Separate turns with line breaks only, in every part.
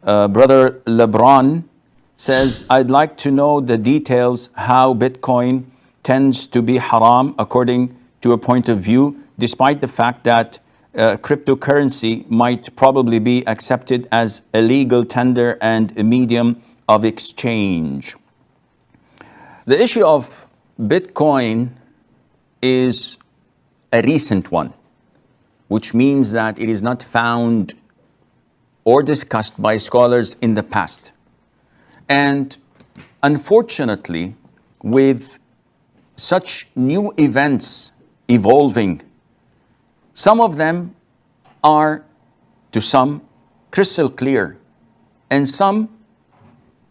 Brother LeBron says, I'd like to know the details how Bitcoin tends to be haram according to a point of view, despite the fact that cryptocurrency might probably be accepted as a legal tender and a medium of exchange. The issue of Bitcoin is a recent one, which means that it is not found or discussed by scholars in the past. And unfortunately, with such new events evolving, some of them are, to some, crystal clear, and some,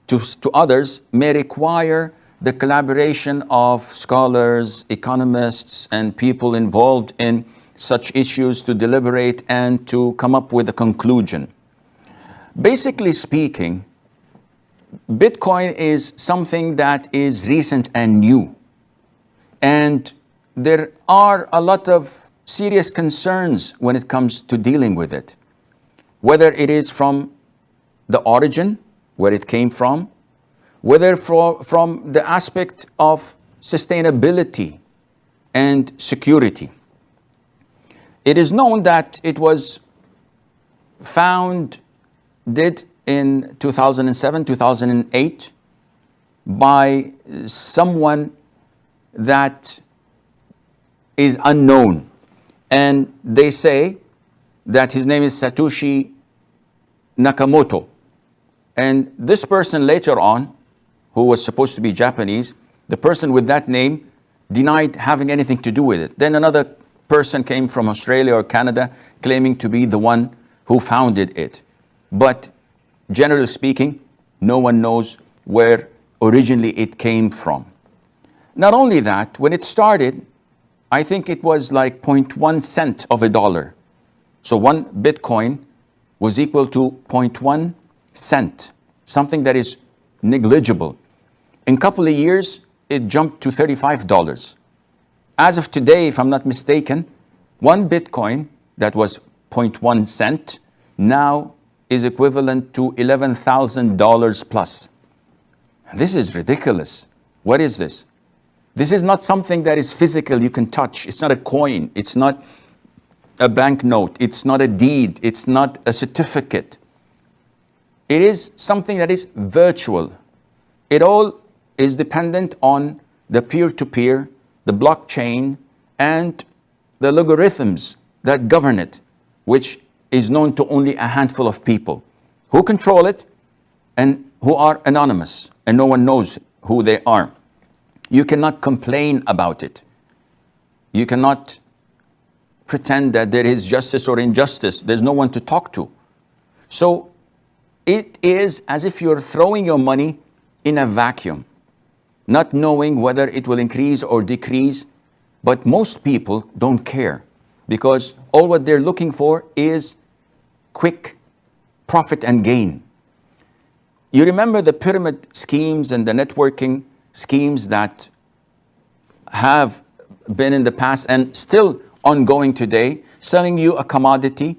to others, may require the collaboration of scholars, economists, and people involved in such issues to deliberate and to come up with a conclusion. Basically speaking, Bitcoin is something that is recent and new. And there are a lot of serious concerns when it comes to dealing with it. Whether it is from the origin, where it came from, whether from the aspect of sustainability and security. It is known that it was founded in 2007, 2008 by someone that is unknown. And they say that his name is Satoshi Nakamoto. And this person later on, who was supposed to be Japanese, the person with that name denied having anything to do with it. Then another person came from Australia or Canada claiming to be the one who founded it. But generally speaking, no one knows where originally it came from. Not only that, when it started, I think it was like 0.1 cent of a dollar. So one Bitcoin was equal to 0.1 cent, something that is negligible. In a couple of years, it jumped to $35. As of today, if I'm not mistaken, one Bitcoin that was 0.1 cent now is equivalent to $11,000 plus. This is ridiculous. What is this? This is not something that is physical, you can touch. It's not a coin. It's not a banknote. It's not a deed. It's not a certificate. It is something that is virtual. It all is dependent on the peer-to-peer, the blockchain, and the logarithms that govern it, which is known to only a handful of people who control it and who are anonymous, and no one knows who they are. You cannot complain about it. You cannot pretend that there is justice or injustice. There's no one to talk to. So it is as if you're throwing your money in a vacuum, not knowing whether it will increase or decrease. But most people don't care, because all what they're looking for is quick profit and gain. You remember the pyramid schemes and the networking schemes that have been in the past and still ongoing today, selling you a commodity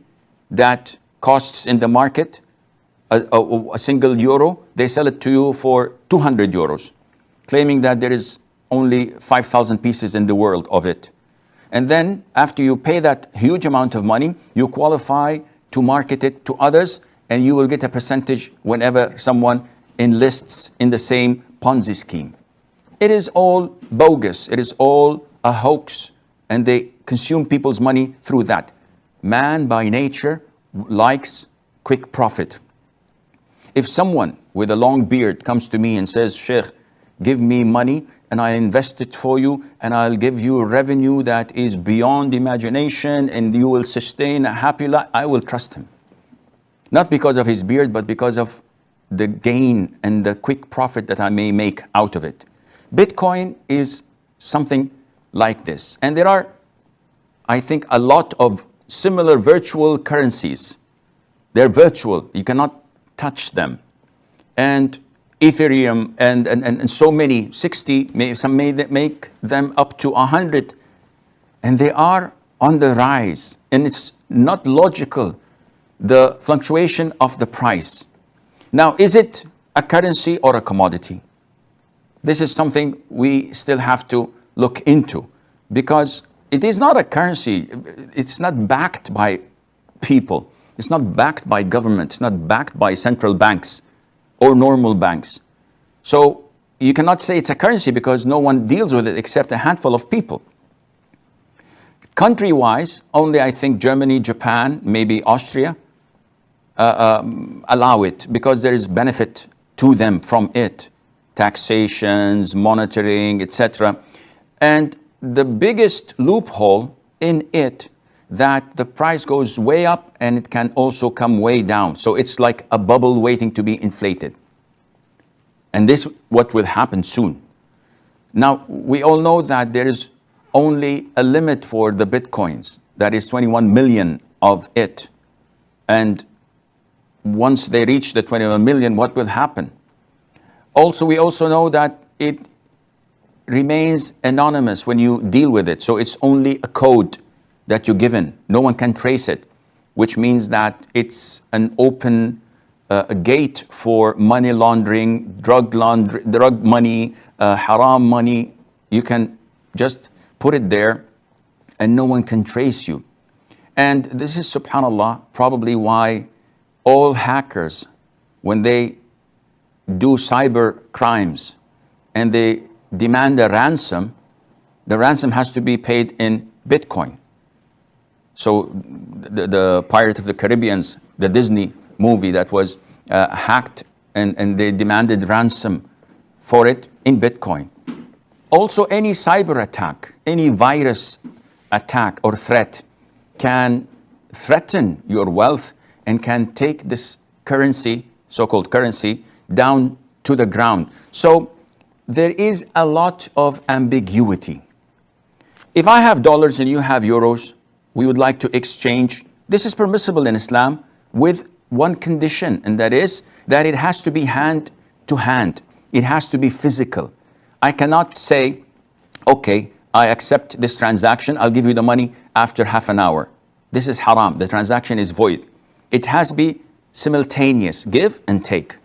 that costs in the market a single euro. They sell it to you for 200 euros, claiming that there is only 5,000 pieces in the world of it. And then after you pay that huge amount of money, you qualify to market it to others, and you will get a percentage whenever someone enlists in the same Ponzi scheme. It is all bogus. It is all a hoax, and they consume people's money through that. Man by nature likes quick profit. If someone with a long beard comes to me and says, Sheikh, give me money and I invest it for you, and I'll give you revenue that is beyond imagination, and you will sustain a happy life, I will trust him. Not because of his beard, but because of the gain and the quick profit that I may make out of it. Bitcoin is something like this. And there are, I think, a lot of similar virtual currencies. They're virtual. You cannot touch them. And Ethereum and so many, 60, some may make them up to 100. And they are on the rise. And it's not logical, the fluctuation of the price. Now, is it a currency or a commodity? This is something we still have to look into, because it is not a currency. It's not backed by people. It's not backed by government. It's not backed by central banks or normal banks. So you cannot say it's a currency because no one deals with it except a handful of people. Country-wise, only I think Germany, Japan, maybe Austria allow it because there is benefit to them from it. Taxations, monitoring, etc. And the biggest loophole in it, that the price goes way up and it can also come way down. So it's like a bubble waiting to be inflated. And this what will happen soon. Now, we all know that there is only a limit for the Bitcoins. That is 21 million of it. And once they reach the 21 million, what will happen? Also, we also know that it remains anonymous when you deal with it. So it's only a code that you're given. No one can trace it, which means that it's an open gate for money laundering, drug money, haram money. You can just put it there and no one can trace you. And this is, subhanAllah, probably why all hackers, when they do cyber crimes and they demand a ransom, the ransom has to be paid in Bitcoin. So the Pirate of the Caribbean's, the Disney movie that was hacked, and they demanded ransom for it in Bitcoin. Also, any cyber attack, any virus attack or threat can threaten your wealth and can take this currency, so-called currency, down to the ground. So there is a lot of ambiguity. If I have dollars and you have euros, we would like to exchange. This is permissible in Islam with one condition, and that is that it has to be hand to hand. It has to be physical. I cannot say, okay, I accept this transaction, I'll give you the money after half an hour. This is haram. The transaction is void. It has to be simultaneous, give and take.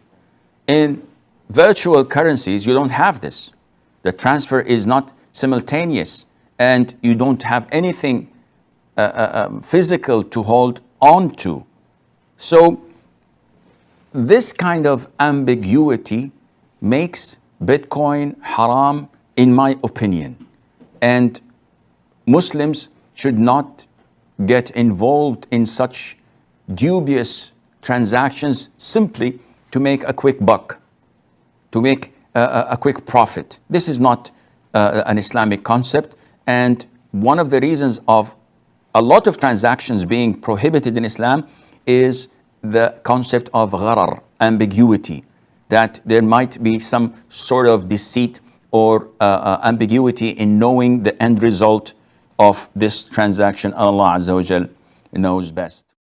In virtual currencies, you don't have this. The transfer is not simultaneous, and you don't have anything physical to hold on to. So this kind of ambiguity makes Bitcoin haram, in my opinion. And Muslims should not get involved in such dubious transactions simply to make a quick buck, to make a quick profit. This is not an Islamic concept, and one of the reasons of a lot of transactions being prohibited in Islam is the concept of gharar, ambiguity, that there might be some sort of deceit or ambiguity in knowing the end result of this transaction. Allah Azza wa Jal knows best.